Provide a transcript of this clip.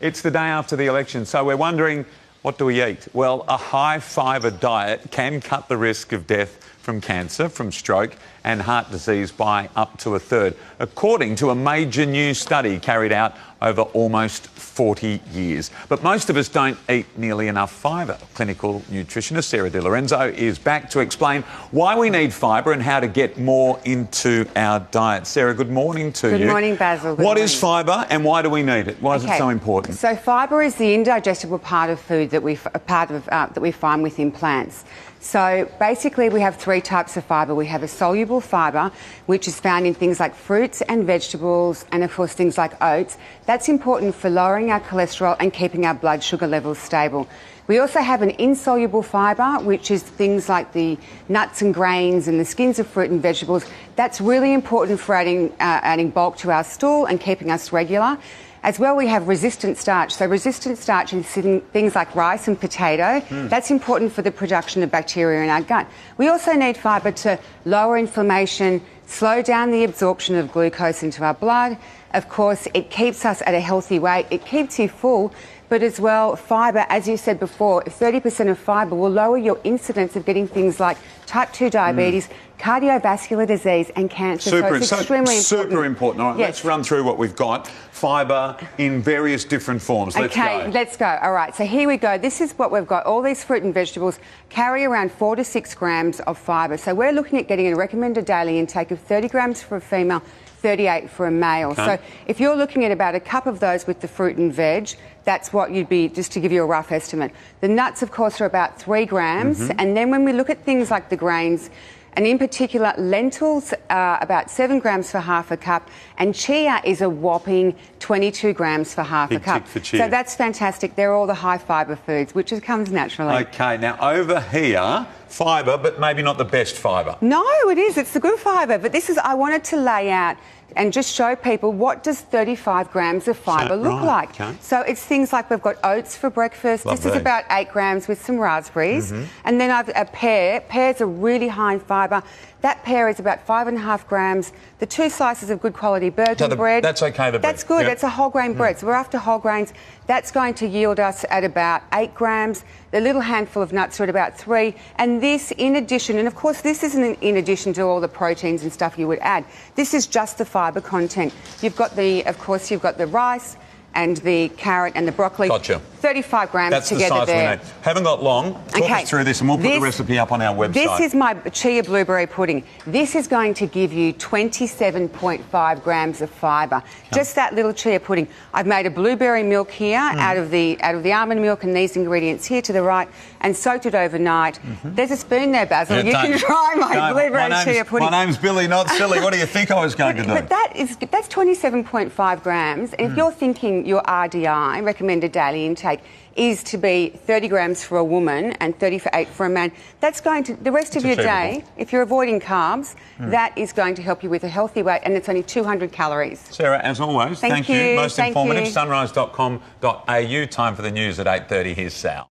It's the day after the election, so we're wondering, what do we eat? Well, a high-fibre diet can cut the risk of death from cancer, from stroke and heart disease by up to a third, according to a major new study carried out over almost 40 years. But most of us don't eat nearly enough fibre. Clinical nutritionist Sarah de Lorenzo is back to explain why we need fibre and how to get more into our diet. Sarah, good morning to you. Good morning, Basil. What is fibre and why do we need it? Why is it so important? So fibre is the indigestible part of food that we find within plants. So basically we have three types of fibre. We have a soluble fibre, which is found in things like fruits and vegetables and, of course, things like oats. That's important for lowering our cholesterol and keeping our blood sugar levels stable. We also have an insoluble fibre, which is things like the nuts and grains and the skins of fruit and vegetables. That's really important for adding bulk to our stool and keeping us regular. As well, we have resistant starch. So resistant starch is things like rice and potato. That's important for the production of bacteria in our gut. We also need fibre to lower inflammation, slow down the absorption of glucose into our blood. Of course, it keeps us at a healthy weight. It keeps you full. But as well, fibre, as you said before, 30% of fibre will lower your incidence of getting things like type 2 diabetes, cardiovascular disease and cancer. So it's extremely important. Super important. All right, let's run through what we've got. Fibre in various different forms. Let's go. Let's go. All right, so here we go. This is what we've got. All these fruit and vegetables carry around 4 to 6 grams of fibre. So we're looking at getting a recommended daily intake of 30 grams for a female, 38 for a male. Okay. So if you're looking at about a cup of those with the fruit and veg, that's what you'd be, just to give you a rough estimate. The nuts, of course, are about 3 grams. And then when we look at things like the grains, and in particular, lentils are about 7 grams for half a cup, and chia is a whopping 22 grams for half a cup. Tick for chia. So that's fantastic. They're all the high fibre foods, which comes naturally. OK, now over here, fibre, but maybe not the best fibre. No, it is. It's the good fibre. But this is, I wanted to lay out and just show people what does 35 grams of fibre look like. Okay. So it's things like we've got oats for breakfast. Lovely. This is about 8 grams with some raspberries. And then I've a pear. Pears are really high in fibre. That pear is about 5.5 grams. The 2 slices of good quality Bergen bread. That's OK, the bread. That's good. It's a whole grain bread. So we're after whole grains. That's going to yield us at about 8 grams. The little handful of nuts are at about 3. And this, in addition, and of course this isn't in addition to all the proteins and stuff you would add. This is just the fibre content. You've got the, of course, you've got the rice and the carrot and the broccoli. Gotcha. 35 grams That's together the size there. We need. Haven't got long. Talk us through this and we'll put the recipe up on our website. This is my chia blueberry pudding. This is going to give you 27.5 grams of fibre. Just that little chia pudding. I've made a blueberry milk here out of the almond milk and these ingredients here to the right and soaked it overnight. There's a spoon there, Basil. You can try my blueberry chia pudding. My name's Billy, not silly. What do you think I was going to do? But that's 27.5 grams. And if you're thinking your RDI, recommended daily intake, is to be 30 grams for a woman and 38 for a man, that's going to, the rest of your day, if you're avoiding carbs, that is going to help you with a healthy weight, and it's only 200 calories. Sarah, as always, thank you. Most informative, sunrise.com.au. Time for the news at 8:30. Here's Sal.